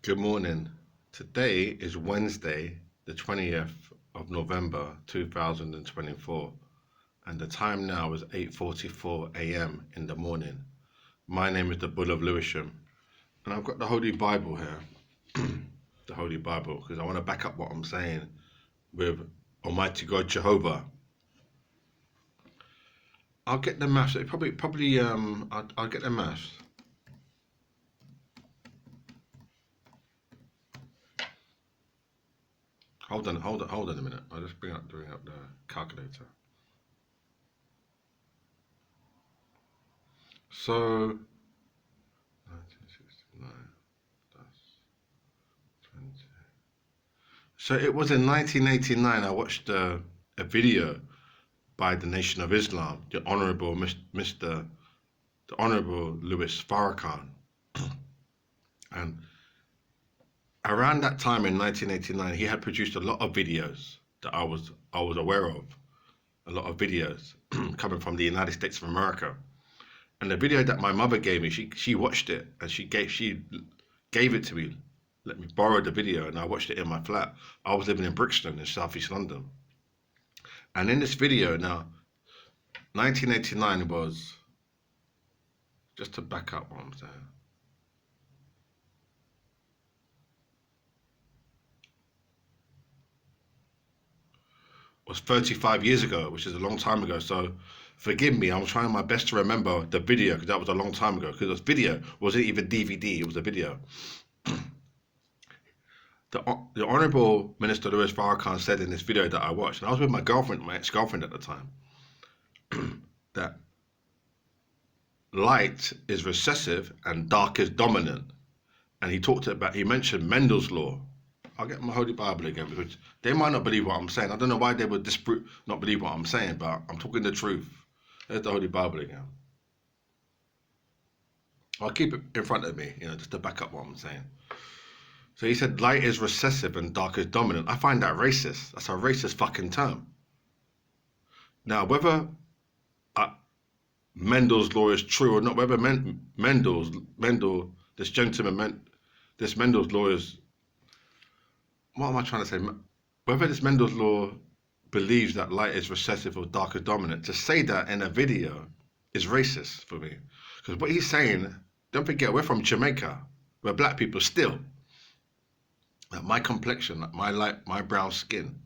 Good morning. Today is Wednesday, the 20th of November 2024, and the time now is 8:44 a.m. in the morning. My name is the Bull of Lewisham, and I've got the Holy Bible here, the Holy Bible, because I want to back up what I'm saying with Almighty God Jehovah. I'll get the maths. I'll get the maths. Hold on a minute. I'll just bring up the calculator. So, 1969, that's 20. So it was in 1989 I watched a video by the Nation of Islam, the Honourable the Honourable Louis Farrakhan. And around that time in 1989, he had produced a lot of videos that I was aware of, a lot of videos coming from the United States of America. And the video that my mother gave me, she watched it and she gave it to me, let me borrow the video, and I watched it in my flat. I was living in Brixton in Southeast London. And in this video now, 1989 was, just to back up what I'm saying, was 35 years ago, which is a long time ago. So forgive me, I'm trying my best to remember the video because that was a long time ago. Because this video wasn't even DVD, it was a video. The Honourable Minister Louis Farrakhan said in this video that I watched, and I was with my girlfriend, my ex-girlfriend at the time, that light is recessive and dark is dominant. And he mentioned Mendel's law. I'll get my Holy Bible again because they might not believe what I'm saying. I don't know why they would not believe what I'm saying, but I'm talking the truth. There's the Holy Bible again. I'll keep it in front of me, just to back up what I'm saying. So he said light is recessive and dark is dominant. I find that racist. That's a racist fucking term. Now, whether Mendel's law is true or not, whether Mendel, this gentleman, this Mendel's law is, what am I trying to say? Whether this Mendel's law believes that light is recessive or dark is dominant, to say that in a video is racist for me. Because what he's saying, don't forget, we're from Jamaica. We're black people still. My complexion, my brown skin,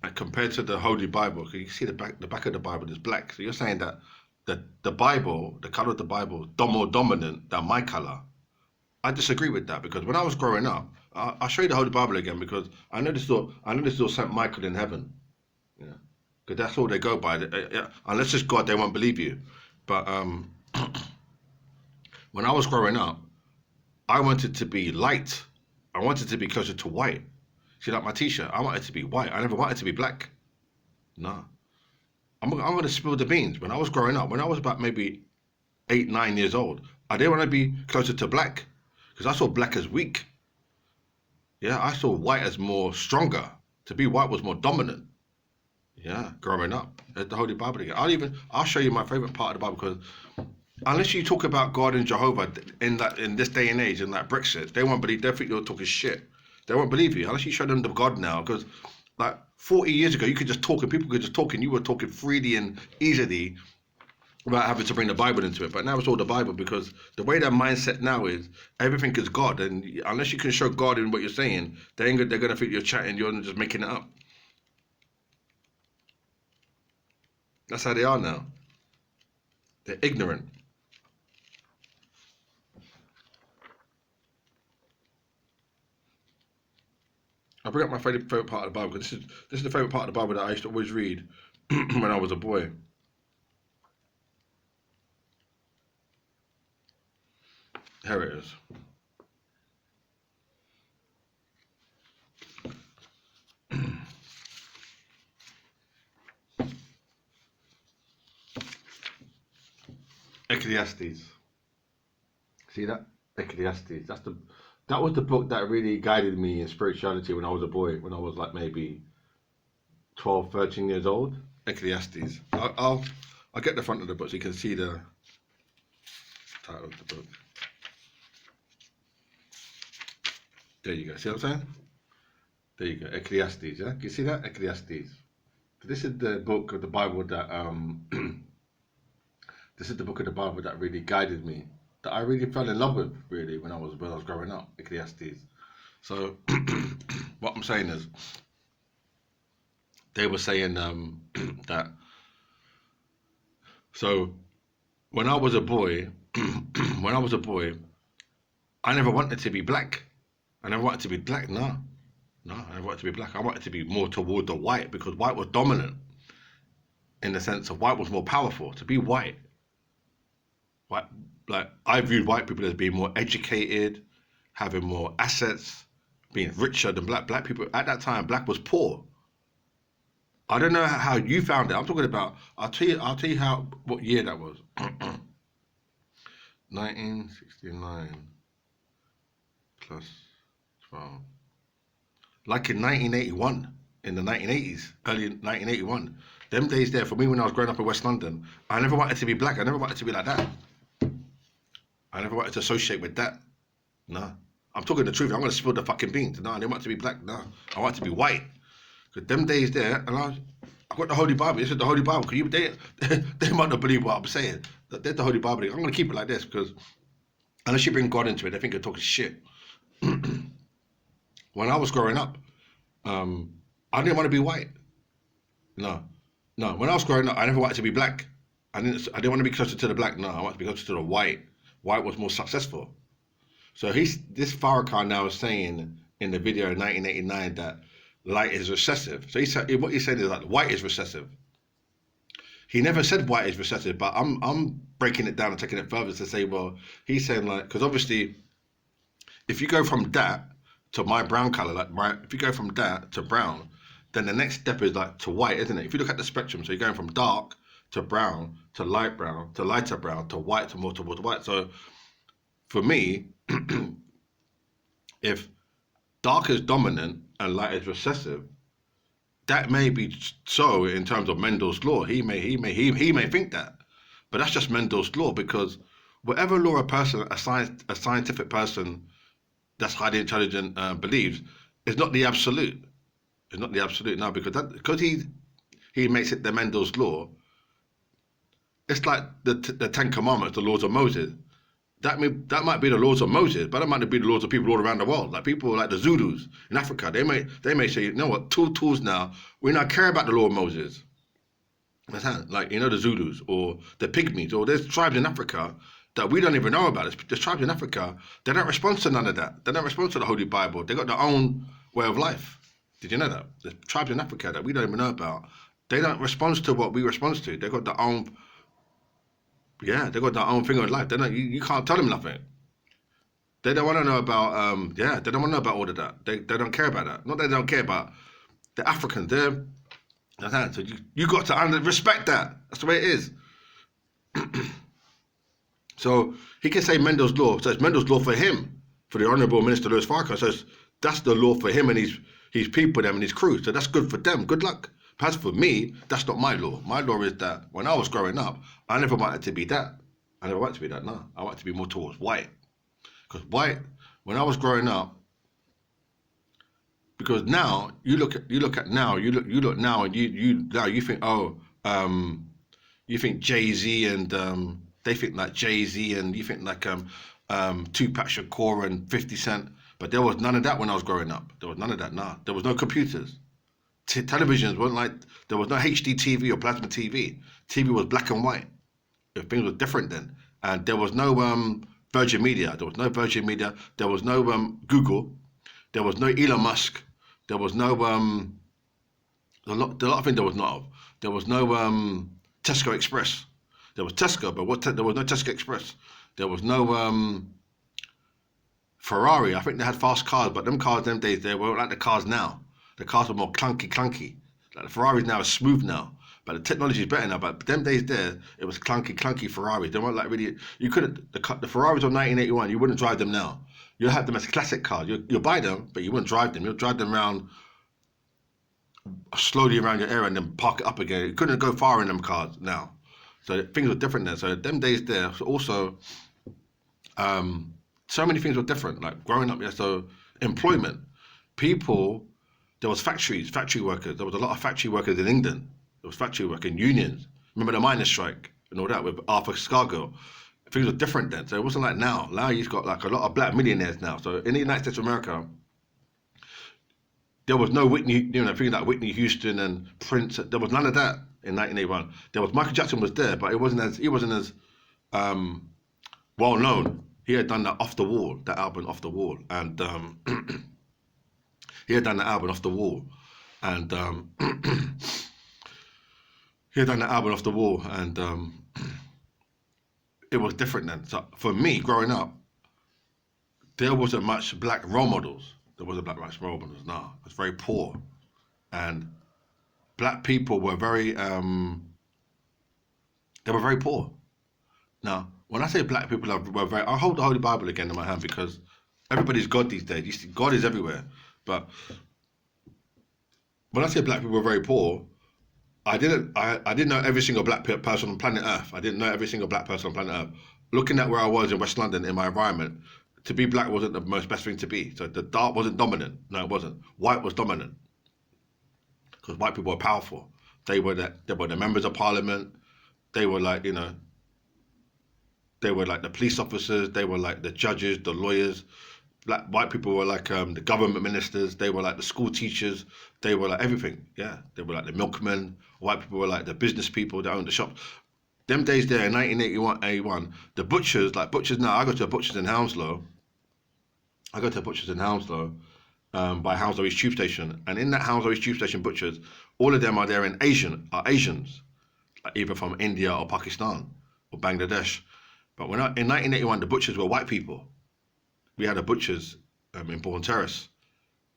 and compared to the Holy Bible, you can see the back of the Bible is black. So you're saying that the Bible, the color of the Bible, more dominant than my color. I disagree with that because when I was growing up, I'll show you the Holy Bible again because I know this is Saint Michael in heaven, because that's all they go by. Unless it's God, they won't believe you. But when I was growing up, I wanted to be light. I wanted to be closer to white. See, like my t-shirt, I wanted to be white. I never wanted to be black. No. I'm going to spill the beans. When I was growing up, when I was about maybe 8, 9 years old, I didn't want to be closer to black because I saw black as weak. Yeah, I saw white as more stronger. To be white was more dominant. Yeah, growing up. There's the Holy Bible again. I'll show you my favorite part of the Bible because unless you talk about God and Jehovah in this day and age, in that Brexit, they won't believe. They think you're talking shit. They won't believe you unless you show them the God now. Because like 40 years ago, you could just talk and people could just talk and you were talking freely and easily without having to bring the Bible into it. But now it's all the Bible because the way their mindset now is everything is God, and unless you can show God in what you're saying, they're gonna think you're chatting. You're just making it up. That's how they are now. They're ignorant. I'll bring up my favorite part of the Bible because this is the favorite part of the Bible that I used to always read when I was a boy. Here it is. Ecclesiastes. See that? Ecclesiastes. That was the book that really guided me in spirituality when I was a boy, when I was like maybe 12, 13 years old. Ecclesiastes. I'll get the front of the book so you can see the title of the book. There you go. See what I'm saying? There you go. Ecclesiastes. Yeah. Can you see that? Ecclesiastes. This is the book of the Bible that this is the book of the Bible that really guided me. That I really fell in love with really when I was growing up. Ecclesiastes. So what I'm saying is, they were saying that. So when I was a boy, when I was a boy, I never wanted to be black. I never wanted to be black. No, no, I never wanted to be black. I wanted to be more toward the white because white was dominant in the sense of white was more powerful. To be white, white, like I viewed white people as being more educated, having more assets, being richer than black. Black people at that time, black was poor. I don't know how you found it. I'm talking about. I'll tell you how. What year that was? 1969 plus 12. Like in 1981, in the 1980s, early 1981. Them days there for me when I was growing up in West London, I never wanted to be black. I never wanted to be like that. I never wanted to associate with that. No. I'm talking the truth. I'm going to spill the fucking beans. No, I didn't want to be black. No. I wanted to be white. Because them days there, and I got the Holy Bible. This is the Holy Bible. They might not believe what I'm saying. They're the Holy Bible. I'm going to keep it like this because unless you bring God into it, they think you're talking shit. When I was growing up, I didn't want to be white. No, no. When I was growing up, I never wanted to be black. I didn't want to be closer to the black. No, I wanted to be closer to the white. White was more successful. So this Farrakhan now is saying in the video in 1989 that light is recessive. So what he's saying is like white is recessive. He never said white is recessive, but I'm breaking it down and taking it further to say, well, he's saying like, because obviously, if you go from that to my brown color, if you go from that to brown, then the next step is like to white, isn't it? If you look at the spectrum, so you're going from dark to brown to light brown to lighter brown to white to more towards white. So for me, if dark is dominant and light is recessive, that may be so in terms of Mendel's law. He may think that, but that's just Mendel's law because whatever law a scientific person that's highly intelligent believes is not the absolute. It's not the absolute now because he makes it the Mendel's law. It's like the Ten Commandments, the laws of Moses. That might be the laws of Moses, but that might not be the laws of people all around the world. Like people like the Zulus in Africa, they may say, you know what, tools now, we not care about the law of Moses. Like, you know, the Zulus or the Pygmies, or there's tribes in Africa that we don't even know about. There's tribes in Africa, they don't respond to none of that. They don't respond to the Holy Bible. They got their own way of life. Did you know that? There's tribes in Africa that we don't even know about. They don't respond to what we respond to. They got their own. Yeah, they got their own thing of life. They don't. You can't tell them nothing. They don't want to know about. They don't want to know about all of that. They don't care about that. Not that they don't care about the Africans. So you got to respect that. That's the way it is. So he can say Mendel's law. So it's Mendel's law for him, for the Honourable Minister Louis Farrakhan. So that's the law for him and his people, them and his crew. So that's good for them. Good luck. As for me, that's not my law. My law is that when I was growing up, I never wanted to be that. I never wanted to be that. No, I wanted to be more towards white. Because white, when I was growing up, because now you look now and you think you think Jay-Z and they think like Jay-Z and you think like Tupac Shakur and 50 Cent, but there was none of that when I was growing up. There was none of that. Nah, there was no computers. Televisions weren't like, there was no HD TV or plasma TV. TV was black and white. Things were different then. And there was no Virgin Media. There was no Virgin Media. There was no Google. There was no Elon Musk. There was no, a lot of things there was not of. There was no Tesco Express. There was Tesco, but there was no Tesco Express. There was no Ferrari. I think they had fast cars, but them cars them days, they weren't like the cars now. The cars were more clunky. Like the Ferraris now are smooth now, but the technology is better now. But them days there, it was clunky Ferraris. They weren't like really. You couldn't the Ferraris of 1981. You wouldn't drive them now. You'll have them as classic cars. You'll buy them, but you wouldn't drive them. You'll drive them around slowly around your area and then park it up again. You couldn't go far in them cars now. So things were different then. So them days there. So also, so many things were different. Like growing up, yeah. So employment. People, there was factories, factory workers. There was a lot of factory workers in England. There was factory working unions. Remember the miners' strike and all that with Arthur Scargill. Things were different then. So it wasn't like now. Now you've got like a lot of black millionaires now. So in the United States of America, there was no Whitney, things like Whitney Houston and Prince. There was none of that in 1981. There was Michael Jackson was there, but he wasn't as well known. He had done that Off the Wall, that album Off the Wall, and he had done the album Off the Wall, and he had done the album Off the Wall, and it was different then. So for me, growing up, there wasn't much black role models. There wasn't much role models. No, it was very poor, and black people were very they were very poor. Now, when I say black people were very, I hold the Holy Bible again in my hand because everybody's God these days. You see, God is everywhere. But when I say black people were very poor, I didn't know every single black person on planet Earth. I didn't know every single black person on planet Earth. Looking at where I was in West London in my environment, to be black wasn't the most best thing to be. So the dark wasn't dominant. No, it wasn't. White was dominant because white people were powerful. They were the members of parliament. They were like, they were like the police officers. They were like the judges, the lawyers. White people were like the government ministers. They were like the school teachers. They were like everything. Yeah, they were like the milkmen. White people were like the business people that owned the shops. Them days there in 1981, the butchers, like butchers now, I go to a butcher's in Hounslow. By Hounslow East Tube Station. And in that Hounslow East Tube Station butchers, all of them are there Asians, like either from India or Pakistan or Bangladesh. But in 1981, the butchers were white people. We had a butcher's in Bourne Terrace,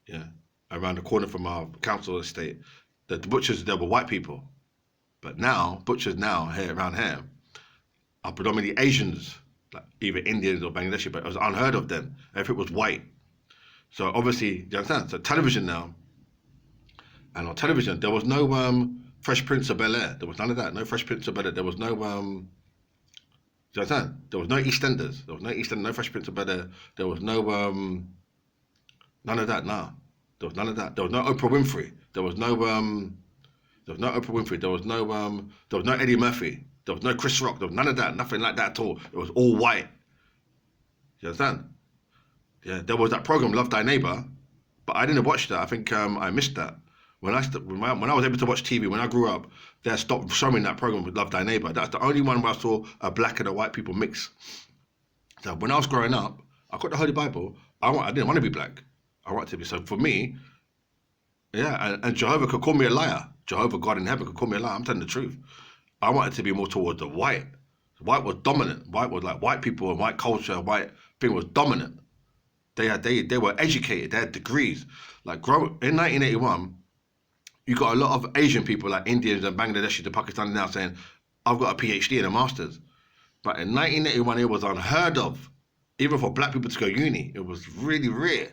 yeah, around the corner from our council estate. The butchers there were white people, but now butchers around here are predominantly Asians, like either Indians or Bangladeshi. But it was unheard of then if it was white. So obviously, do you understand? So television now, and on television there was no Fresh Prince of Bel-Air. There was none of that. No Fresh Prince of Bel-Air. There was no do you understand? There was no EastEnders. There was no EastEnders, no Fresh Prince of Bel-Air. There was no none of that. Nah, there was none of that. There was no Oprah Winfrey. There was no There was no Oprah Winfrey. There was no Eddie Murphy. There was no Chris Rock. There was none of that. Nothing like that at all. It was all white. You understand? Yeah. There was that program Love Thy Neighbor, but I didn't watch that. I think I missed that. When I was able to watch TV when I grew up, they stopped showing that program with Love Thy Neighbor. That's the only one where I saw a black and a white people mix. So when I was growing up, I got the Holy Bible. I didn't want to be black. I wanted to be. So for me, yeah, and Jehovah could call me a liar. Jehovah, God in heaven, could call me a liar. I'm telling the truth. I wanted to be more towards the white. White was dominant. White was like white people and white culture. White thing was dominant. They were educated. They had degrees. Like in 1981. You got a lot of Asian people like Indians and Bangladeshis and Pakistanis now saying, I've got a PhD and a master's. But in 1981, it was unheard of, even for black people to go uni. It was really rare.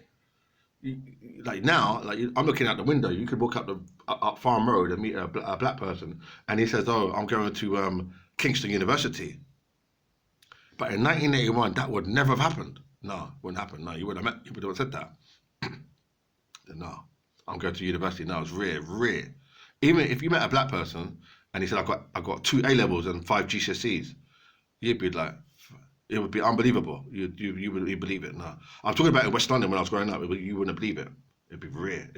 Like now, I'm looking out the window. You could walk up Farm Road and meet a black person, and he says, "Oh, I'm going to Kingston University." But in 1981, that would never have happened. No, it wouldn't happen. No, you would have said that. No. I'm going to university now. It's rare. Even if you met a black person and he said, "I got 2 A levels and 5 GCSEs," you'd be like, it would be unbelievable. You wouldn't believe it. No, I'm talking about in West London when I was growing up. You wouldn't believe it. It'd be rare.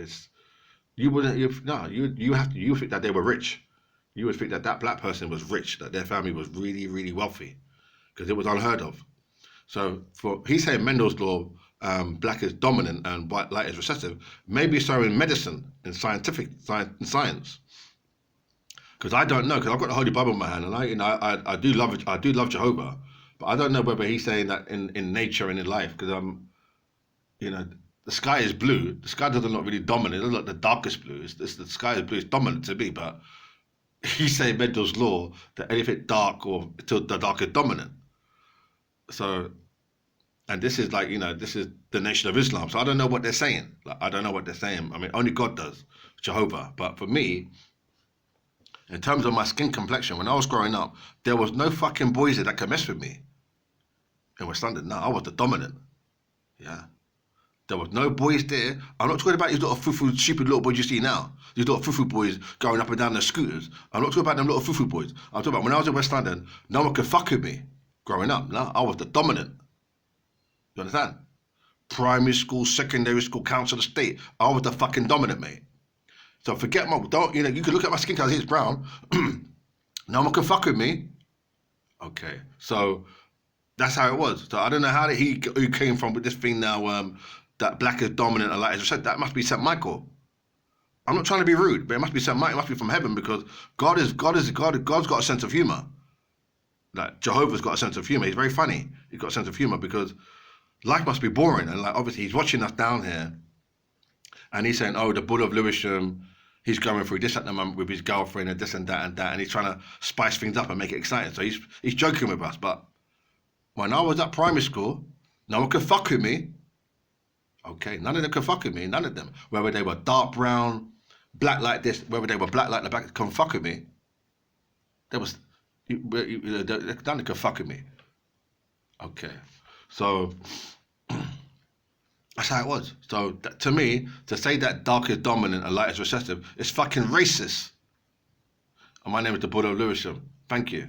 You would think that they were rich. You would think that black person was rich, that their family was really, really wealthy, because it was unheard of. So he's saying Mendel's law. Black is dominant and white light is recessive. Maybe so in medicine, in science. Because I don't know. Because I've got the Holy Bible in my hand, and I do love Jehovah, but I don't know whether he's saying that in nature and in life. Because the sky is blue. The sky doesn't look really dominant. It doesn't look the darkest blue. The sky is blue. It's dominant to me, but he's saying Mendel's law that anything dark or till the dark is dominant. So. And this is this is the nation of Islam. So I don't know what they're saying. I don't know what they're saying. I mean, only God does, Jehovah. But for me, in terms of my skin complexion, when I was growing up, there was no fucking boys that could mess with me. In West London, no, I was the dominant. Yeah. There was no boys there. I'm not talking about these little fufu, stupid little boys you see now. These little fufu boys going up and down their scooters. I'm not talking about them little fufu boys. I'm talking about when I was in West London, no one could fuck with me growing up. No, I was the dominant. You understand? Primary school, secondary school, council of state. I was the fucking dominant, mate. So forget my, don't, you know, you can look at my skin color, it's brown. No one can fuck with me. Okay, so that's how it was. So I don't know how he came from with this thing now, that black is dominant and light is said. That must be St. Michael. I'm not trying to be rude, but it must be St. Michael. It must be from heaven because God's got a sense of humor. Like Jehovah's got a sense of humor. He's very funny. He's got a sense of humor because life must be boring. And like obviously he's watching us down here, and he's saying, "Oh, the Bull of Lewisham, he's going through this at the moment with his girlfriend and this and that, and he's trying to spice things up and make it exciting." So he's joking with us. But when I was at primary school, no one could fuck with me. Okay, none of them could fuck with me. None of them, whether they were dark brown, black like this, whether they were black like the back, couldn't fuck with me. There was none could fuck with me. Okay, so that's how it was. So to me, to say that dark is dominant and light is recessive is fucking racist. And my name is the Buddha of Lewisham. Thank you.